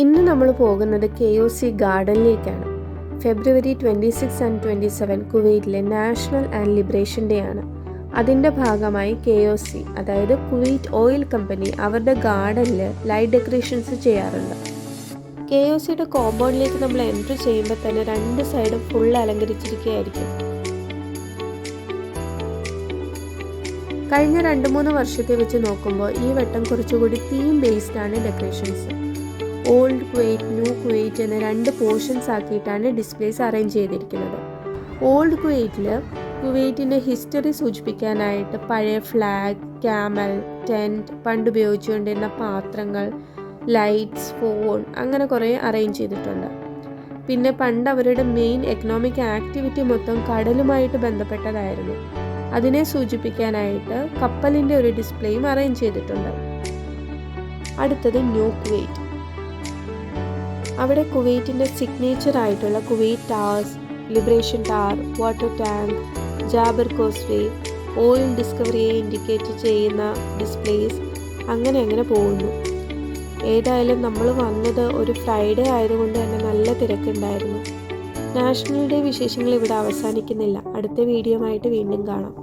ഇന്ന് നമ്മൾ പോകുന്നത് KOC ഗാർഡനിലേക്കാണ്. ഫെബ്രുവരി 26 ആൻഡ് 27 കുവൈറ്റിലെ നാഷണൽ ആൻഡ് ലിബറേഷൻ ഡേ ആണ്. അതിൻ്റെ ഭാഗമായി KOC അതായത് കുവൈറ്റ് ഓയിൽ കമ്പനി അവരുടെ ഗാർഡനിൽ ലൈറ്റ് ഡെക്കറേഷൻസ് ചെയ്യാറുണ്ട്. KOCയുടെ കോമ്പൗണ്ടിലേക്ക് നമ്മൾ എൻട്രി ചെയ്യുമ്പോൾ തന്നെ രണ്ട് സൈഡും ഫുൾ അലങ്കരിച്ചിരിക്കുകയായിരിക്കും. കഴിഞ്ഞ 2-3 വർഷത്തെ വെച്ച് നോക്കുമ്പോൾ ഈ വട്ടം കുറച്ചുകൂടി തീം ബേസ്ഡ് ആണ് decorations. Old Kuwait, new Kuwait എന്ന 2 പോർഷൻസ് ആക്കിയിട്ടാണ് ഡിസ്പ്ലേസ് അറേഞ്ച് ചെയ്തിരിക്കുന്നത്. ഓൾഡ് കുവൈറ്റിൽ കുവൈറ്റിൻ്റെ ഹിസ്റ്ററി സൂചിപ്പിക്കാനായിട്ട് പഴയ ഫ്ലാഗ്, ക്യാമൽ, ടെൻറ്റ്, പണ്ട് ഉപയോഗിച്ചുകൊണ്ടിരുന്ന പാത്രങ്ങൾ, ലൈറ്റ്സ്, ഫോൺ അങ്ങനെ കുറേ അറേഞ്ച് ചെയ്തിട്ടുണ്ട്. പിന്നെ പണ്ട് അവരുടെ മെയിൻ എക്കണോമിക് ആക്ടിവിറ്റി മൊത്തം കടലുമായിട്ട് ബന്ധപ്പെട്ടതായിരുന്നു. അതിനെ സൂചിപ്പിക്കാനായിട്ട് കപ്പലിൻ്റെ ഒരു ഡിസ്പ്ലേയും അറേഞ്ച് ചെയ്തിട്ടുണ്ട്. അടുത്തത് ന്യൂ കുവൈറ്റ്. അവിടെ കുവൈറ്റിൻ്റെ സിഗ്നേച്ചർ ആയിട്ടുള്ള Kuwait towers, liberation tower, water tank, Jaber causeway, oil ഡിസ്കവറിയെ ഇൻഡിക്കേറ്റ് ചെയ്യുന്ന ഡിസ്പ്ലേസ് അങ്ങനെ പോകുന്നു. ഏതായാലും നമ്മൾ വന്നത് ഒരു ഫ്രൈഡേ ആയതുകൊണ്ട് തന്നെ നല്ല തിരക്കുണ്ടായിരുന്നു. നാഷണൽ ഡേ വിശേഷങ്ങൾ ഇവിടെ അവസാനിക്കുന്നില്ല. അടുത്ത വീഡിയോ ആയിട്ട് വീണ്ടും കാണാം.